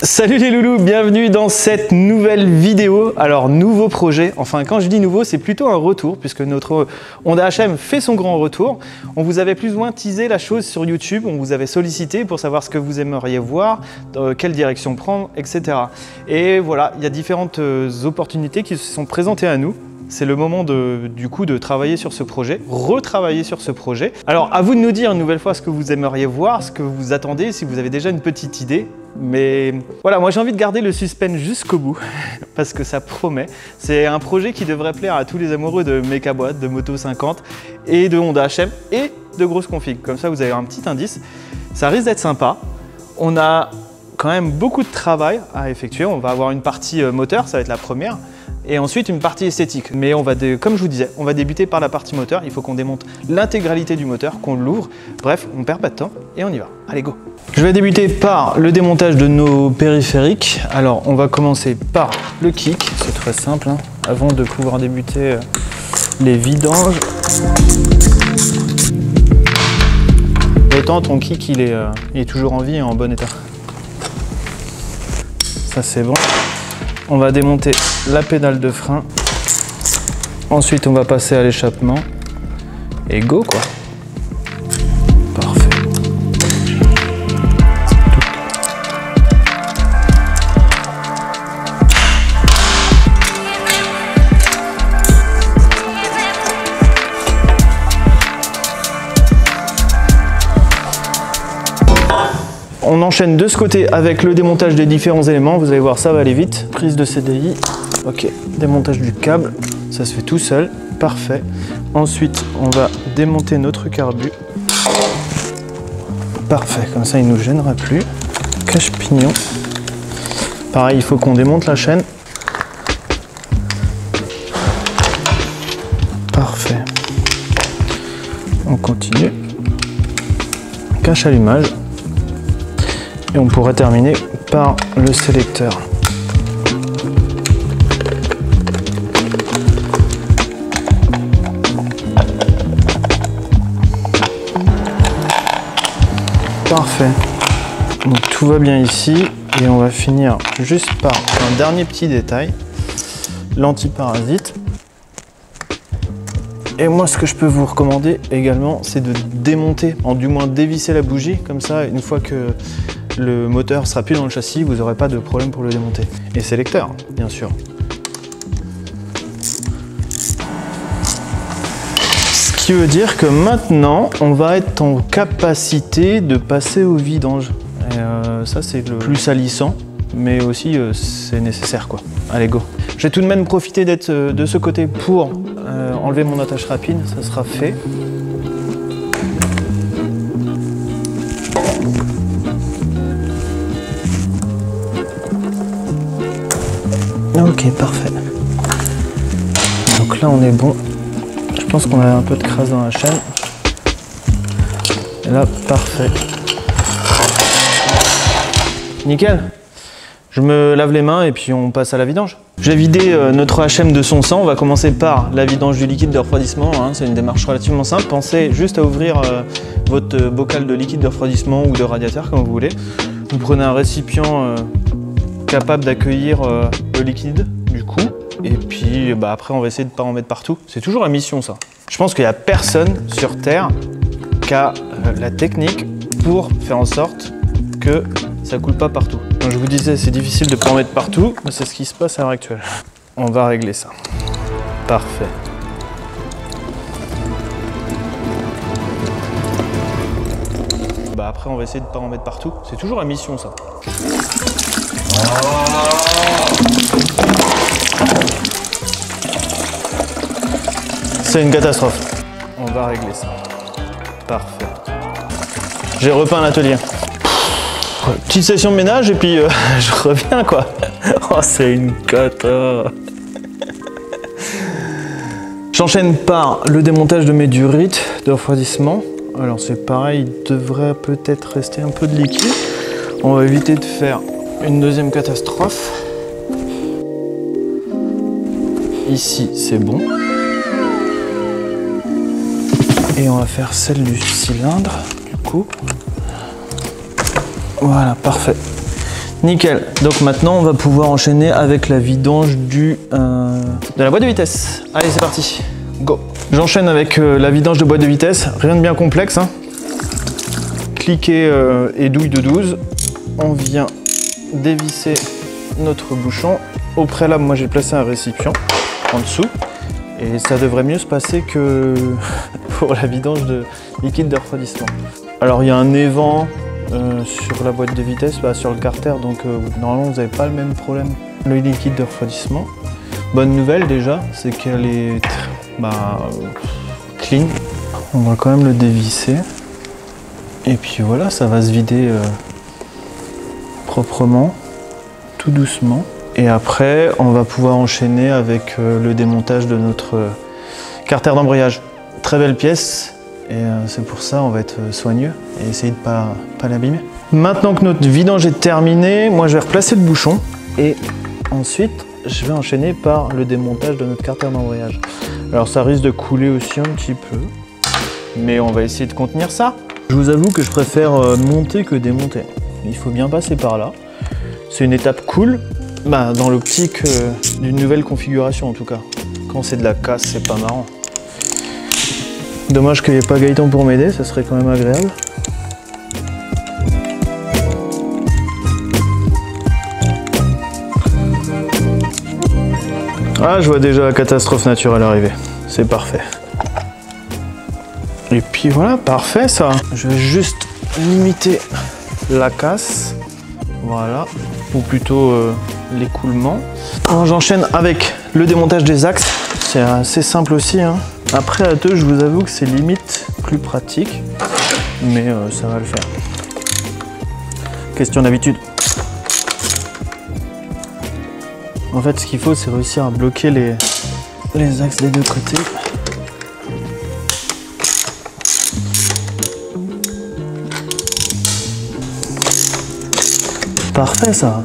Salut les loulous, bienvenue dans cette nouvelle vidéo. Alors nouveau projet, enfin quand je dis nouveau c'est plutôt un retour puisque notre Honda HM fait son grand retour. On vous avait plus ou moins teasé la chose sur YouTube, on vous avait sollicité pour savoir ce que vous aimeriez voir, quelle direction prendre, etc. Et voilà, il y a différentes opportunités qui se sont présentées à nous. C'est le moment du coup de travailler sur ce projet, retravailler sur ce projet. Alors à vous de nous dire une nouvelle fois ce que vous aimeriez voir, ce que vous attendez, si vous avez déjà une petite idée. Mais voilà, moi j'ai envie de garder le suspense jusqu'au bout parce que ça promet. C'est un projet qui devrait plaire à tous les amoureux de méca boîte, de Moto 50 et de Honda HM et de grosses configs. Comme ça vous avez un petit indice. Ça risque d'être sympa. On a quand même beaucoup de travail à effectuer. On va avoir une partie moteur, ça va être la première. Et ensuite une partie esthétique. Mais on va, comme je vous disais, on va débuter par la partie moteur. Il faut qu'on démonte l'intégralité du moteur, qu'on l'ouvre. Bref, on perd pas de temps et on y va. Allez, go! Je vais débuter par le démontage de nos périphériques. Alors, on va commencer par le kick. C'est très simple, hein, avant de pouvoir débuter les vidanges. Autant ton kick, il est toujours en vie et en bon état. Ça, c'est bon. On va démonter la pédale de frein. Ensuite, on va passer à l'échappement. Et go, quoi. Parfait. On enchaîne de ce côté avec le démontage des différents éléments. Vous allez voir, ça va aller vite. Prise de CDI. Ok. Démontage du câble. Ça se fait tout seul. Parfait. Ensuite, on va démonter notre carbu. Parfait. Comme ça, il ne nous gênera plus. Cache-pignon. Pareil, il faut qu'on démonte la chaîne. Parfait. On continue. Cache-allumage. Et on pourrait terminer par le sélecteur. Parfait. Donc tout va bien ici. Et on va finir juste par un dernier petit détail. L'antiparasite. Et moi, ce que je peux vous recommander également, c'est de démonter, du moins dévisser la bougie. Comme ça, une fois que le moteur sera plus dans le châssis, vous n'aurez pas de problème pour le démonter. Et sélecteur, bien sûr. Ce qui veut dire que maintenant, on va être en capacité de passer au vidange. Et ça, c'est le plus salissant, mais aussi c'est nécessaire, quoi. Allez, go. Je vais tout de même profiter d'être de ce côté pour enlever mon attache rapide, ça sera fait. Ok, parfait. Donc là, on est bon. Je pense qu'on a un peu de crasse dans la chaîne. Et là, parfait. Nickel. Je me lave les mains et puis on passe à la vidange. J'ai vidé notre HM de son sang. On va commencer par la vidange du liquide de refroidissement. Hein. C'est une démarche relativement simple. Pensez juste à ouvrir votre bocal de liquide de refroidissement ou de radiateur, comme vous voulez. Vous prenez un récipient capable d'accueillir le liquide du coup. Et puis après, on va essayer de ne pas en mettre partout. C'est toujours la mission, ça. Je pense qu'il n'y a personne sur Terre qui a la technique pour faire en sorte que ça coule pas partout. Comme je vous disais, c'est difficile de ne pas en mettre partout, mais c'est ce qui se passe à l'heure actuelle. On va régler ça. Parfait. Après, on va essayer de ne pas en mettre partout. C'est toujours la mission, ça. C'est une catastrophe. On va régler ça. Parfait. J'ai repeint l'atelier. Petite session de ménage et puis je reviens, quoi. Oh, c'est une cata. J'enchaîne par le démontage de mes durites de refroidissement. Alors c'est pareil, il devrait peut-être rester un peu de liquide. On va éviter de faire une deuxième catastrophe. Ici, c'est bon. Et on va faire celle du cylindre, du coup. Voilà, parfait. Nickel. Donc maintenant, on va pouvoir enchaîner avec la vidange de la boîte de vitesse. Allez, c'est parti. Go. J'enchaîne avec la vidange de boîte de vitesse. Rien de bien complexe, hein. Cliquet et douille de 12. On vient dévisser notre bouchon. Au préalable, moi j'ai placé un récipient en dessous. Et ça devrait mieux se passer que pour la vidange de liquide de refroidissement. Alors il y a un évent sur la boîte de vitesse, sur le carter, donc normalement vous n'avez pas le même problème. Le liquide de refroidissement. Bonne nouvelle déjà, c'est qu'elle est clean. On va quand même le dévisser. Et puis voilà, ça va se vider proprement, tout doucement. Et après, on va pouvoir enchaîner avec le démontage de notre carter d'embrayage. Très belle pièce, et c'est pour ça on va être soigneux et essayer de pas l'abîmer. Maintenant que notre vidange est terminée, moi je vais replacer le bouchon et ensuite je vais enchaîner par le démontage de notre carter d'embrayage. Alors ça risque de couler aussi un petit peu, mais on va essayer de contenir ça. Je vous avoue que je préfère monter que démonter. Il faut bien passer par là. C'est une étape cool. Dans l'optique d'une nouvelle configuration en tout cas. Quand c'est de la casse, c'est pas marrant. Dommage qu'il n'y ait pas Gaëtan pour m'aider, ça serait quand même agréable. Ah, je vois déjà la catastrophe naturelle arriver. C'est parfait. Et puis voilà, parfait ça. Je vais juste limiter la casse. Voilà. Ou plutôt l'écoulement. J'enchaîne avec le démontage des axes. C'est assez simple aussi, hein. Après à deux, je vous avoue que c'est limite plus pratique, mais ça va le faire. Question d'habitude. En fait, ce qu'il faut, c'est réussir à bloquer les axes des deux côtés. Parfait ça.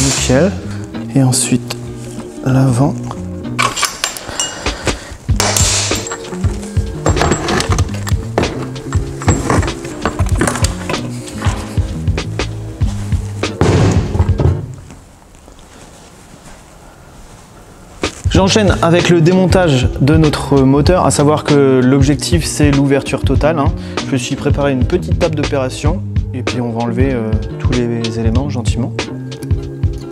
Nickel. Et ensuite l'avant. J'enchaîne avec le démontage de notre moteur, à savoir que l'objectif c'est l'ouverture totale, hein. Je me suis préparé une petite table d'opération et puis on va enlever tous les éléments gentiment.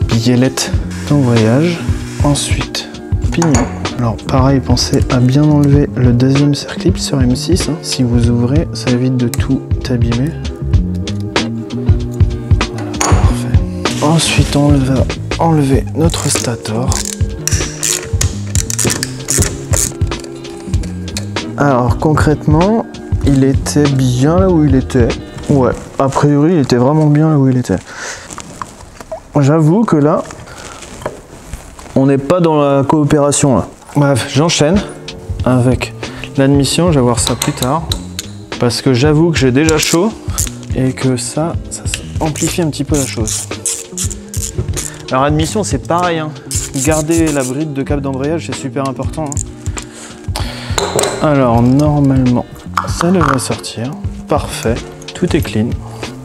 Biellette d'embrayage, ensuite pignon. Alors pareil, pensez à bien enlever le deuxième circlip sur M6, hein. Si vous ouvrez, ça évite de tout abîmer. Voilà, parfait. Ensuite on va enlever notre stator. Alors concrètement, il était bien là où il était. Ouais, a priori, il était vraiment bien là où il était. J'avoue que là, on n'est pas dans la coopération là. Bref, j'enchaîne avec l'admission, je vais voir ça plus tard. Parce que j'avoue que j'ai déjà chaud et que ça amplifie un petit peu la chose. Alors admission, c'est pareil, hein. Garder la bride de câble d'embrayage, c'est super important, hein. Alors normalement ça devrait sortir, parfait, tout est clean.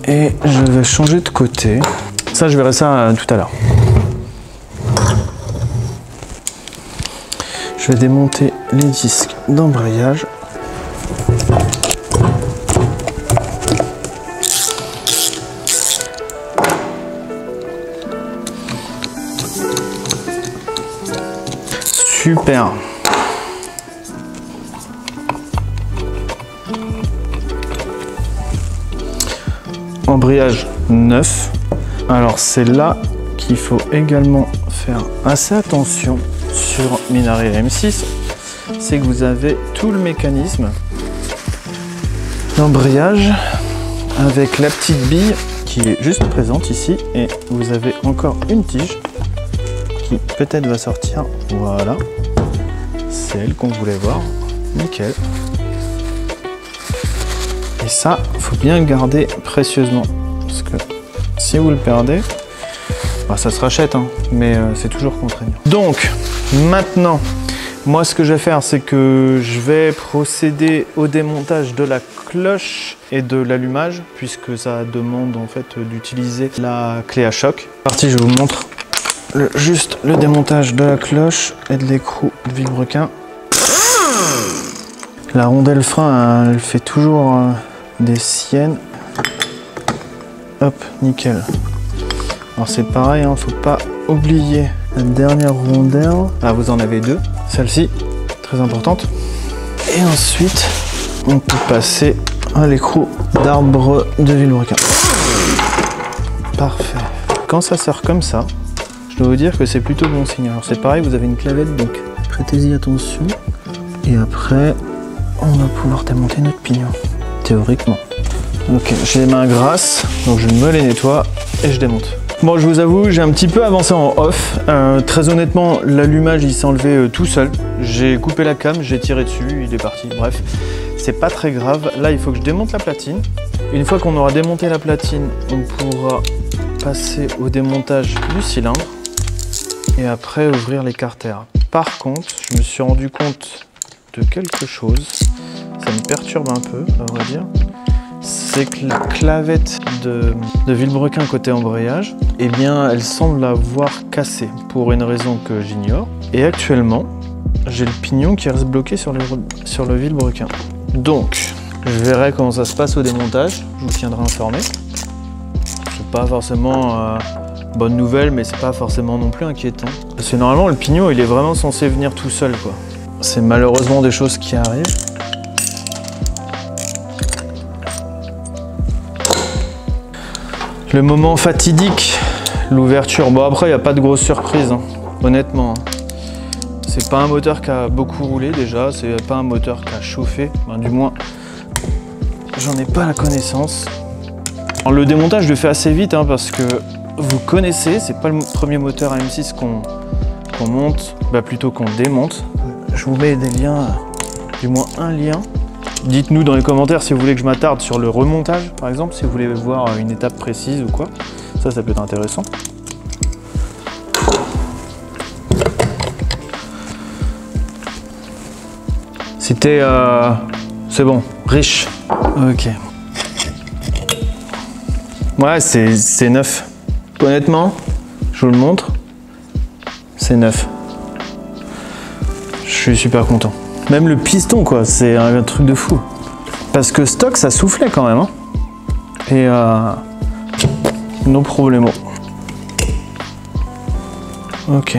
Et je vais changer de côté, ça je verrai ça tout à l'heure. Je vais démonter les disques d'embrayage. Super. Embrayage neuf. Alors c'est là qu'il faut également faire assez attention sur Minarelli M6, c'est que vous avez tout le mécanisme d'embrayage avec la petite bille qui est juste présente ici et vous avez encore une tige qui peut-être va sortir. Voilà, c'est elle qu'on voulait voir. Nickel. Et ça, faut bien le garder précieusement, parce que si vous le perdez, bah ça se rachète, hein, mais c'est toujours contraignant. Donc, maintenant, Moi, ce que je vais faire, c'est que je vais procéder au démontage de la cloche et de l'allumage, puisque ça demande en fait d'utiliser la clé à choc. Parti, je vous montre juste le démontage de la cloche et de l'écrou de vilebrequin. La rondelle frein, elle fait toujours des siennes. Hop, nickel. Alors c'est pareil, hein, faut pas oublier la dernière rondelle. Ah, vous en avez deux. Celle-ci, très importante. Et ensuite, on peut passer à l'écrou d'arbre de vilebrequin. Parfait. Quand ça sort comme ça, je dois vous dire que c'est plutôt bon signe. Alors c'est pareil, vous avez une clavette, donc prêtez-y attention. Et après, on va pouvoir démonter notre pignon, théoriquement. Ok, j'ai les mains grasses, donc je me les nettoie et je démonte. Bon, je vous avoue, j'ai un petit peu avancé en off. Très honnêtement, l'allumage, il s'est enlevé tout seul. J'ai coupé la cam, j'ai tiré dessus, il est parti. Bref, c'est pas très grave. Là, il faut que je démonte la platine. Une fois qu'on aura démonté la platine, on pourra passer au démontage du cylindre et après ouvrir les carters. Par contre, je me suis rendu compte de quelque chose. Ça me perturbe un peu, à vrai dire. C'est que la clavette de vilebrequin côté embrayage, eh bien, elle semble avoir cassé pour une raison que j'ignore. Et actuellement, j'ai le pignon qui reste bloqué sur le vilebrequin. Donc, je verrai comment ça se passe au démontage. Je vous tiendrai informé. C'est pas forcément bonne nouvelle, mais c'est pas forcément non plus inquiétant. Parce que normalement, le pignon, il est vraiment censé venir tout seul, quoi. C'est malheureusement des choses qui arrivent. Le moment fatidique, l'ouverture. Bon, après, il n'y a pas de grosse surprise, hein, honnêtement. C'est pas un moteur qui a beaucoup roulé déjà, c'est pas un moteur qui a chauffé, ben, du moins, j'en ai pas la connaissance. Alors, le démontage, je le fais assez vite, hein, parce que vous connaissez, c'est pas le premier moteur AM6 qu'on monte, bah, plutôt qu'on démonte. Je vous mets des liens, du moins un lien. Dites-nous dans les commentaires si vous voulez que je m'attarde sur le remontage, par exemple, si vous voulez voir une étape précise ou quoi. Ça peut être intéressant. C'était... c'est bon, riche. Ok. Ouais, c'est neuf. Honnêtement, je vous le montre. C'est neuf. Je suis super content. Même le piston, quoi, c'est un truc de fou. Parce que stock, ça soufflait quand même. Hein. Et no problemo. Ok.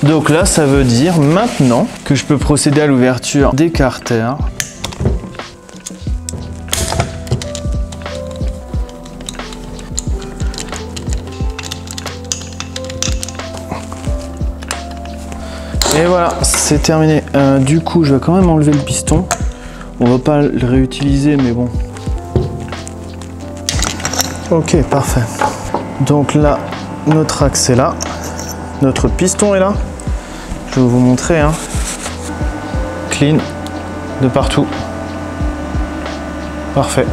Donc là, ça veut dire maintenant que je peux procéder à l'ouverture des carters. Et voilà, c'est terminé. Du coup, je vais quand même enlever le piston. On va pas le réutiliser, mais bon. Ok, parfait. Donc là, notre axe est là. Notre piston est là. Je vais vous montrer. Hein. Clean de partout. Parfait.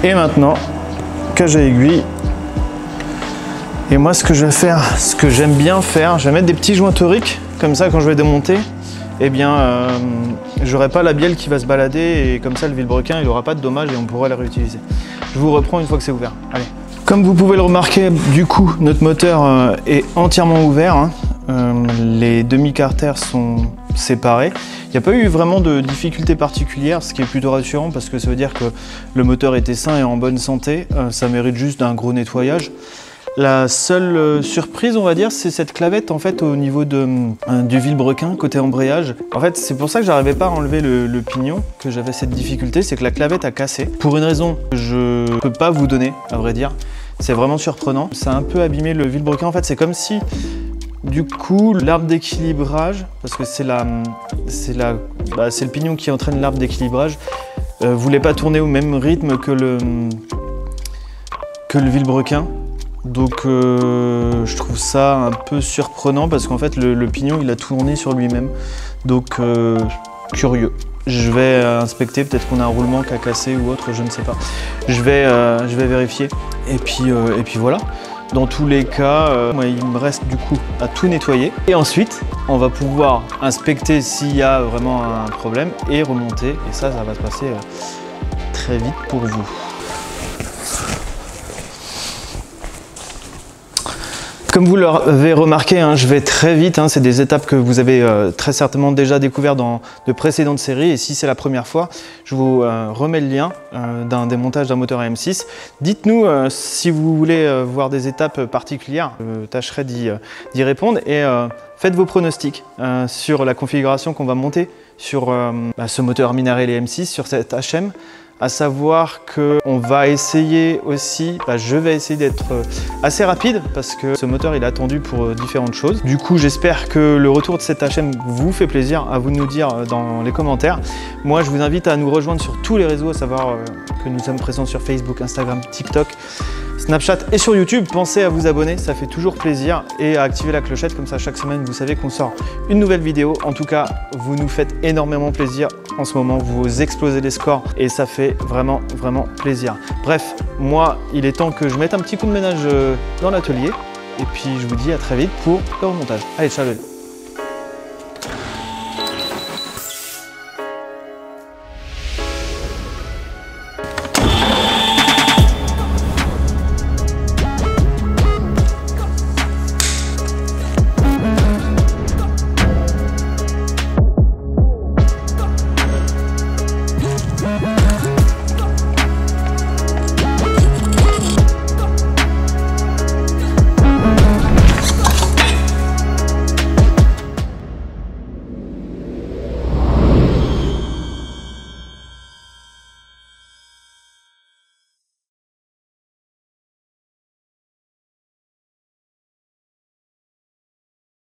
Et maintenant, cage à aiguille. Et moi, ce que je vais faire, ce que j'aime bien faire, je vais mettre des petits joints toriques. Comme ça, quand je vais démonter, eh bien, j'aurai pas la bielle qui va se balader et comme ça, le vilebrequin, il aura pas de dommages et on pourra la réutiliser. Je vous reprends une fois que c'est ouvert. Allez. Comme vous pouvez le remarquer, du coup, notre moteur est entièrement ouvert. Hein. Les demi-carters sont séparés. Il n'y a pas eu vraiment de difficultés particulières, ce qui est plutôt rassurant parce que ça veut dire que le moteur était sain et en bonne santé. Ça mérite juste d'un gros nettoyage. La seule surprise, on va dire, c'est cette clavette en fait au niveau du vilebrequin côté embrayage. En fait, c'est pour ça que j'arrivais pas à enlever le pignon, que j'avais cette difficulté, c'est que la clavette a cassé. Pour une raison que je peux pas vous donner, à vrai dire. C'est vraiment surprenant. Ça a un peu abîmé le vilebrequin. En fait, c'est comme si, du coup, l'arbre d'équilibrage, parce que c'est le pignon qui entraîne l'arbre d'équilibrage, voulait pas tourner au même rythme que le vilebrequin. Donc je trouve ça un peu surprenant parce qu'en fait le pignon il a tourné sur lui-même. Donc curieux. Je vais inspecter, peut-être qu'on a un roulement qui a cassé ou autre, je ne sais pas. Je vais vérifier et puis voilà. Dans tous les cas, moi, il me reste du coup à tout nettoyer. Et ensuite, on va pouvoir inspecter s'il y a vraiment un problème et remonter. Et ça va se passer très vite pour vous. Comme vous l'avez remarqué, je vais très vite, c'est des étapes que vous avez très certainement déjà découvertes dans de précédentes séries, et si c'est la première fois, je vous remets le lien d'un démontage d'un moteur AM6. Dites-nous si vous voulez voir des étapes particulières, je tâcherai d'y répondre, et faites vos pronostics sur la configuration qu'on va monter sur ce moteur Minarelli AM6, sur cette HM. À savoir qu'on va essayer aussi, je vais essayer d'être assez rapide parce que ce moteur il est attendu pour différentes choses. Du coup, j'espère que le retour de cette HM vous fait plaisir. À vous de nous dire dans les commentaires. Moi, je vous invite à nous rejoindre sur tous les réseaux, à savoir que nous sommes présents sur Facebook, Instagram, TikTok, Snapchat et sur YouTube. Pensez à vous abonner, ça fait toujours plaisir, et à activer la clochette, comme ça chaque semaine vous savez qu'on sort une nouvelle vidéo. En tout cas, vous nous faites énormément plaisir en ce moment, vous explosez les scores et ça fait vraiment plaisir. Bref, moi il est temps que je mette un petit coup de ménage dans l'atelier, et puis je vous dis à très vite pour le remontage. Allez, ciao.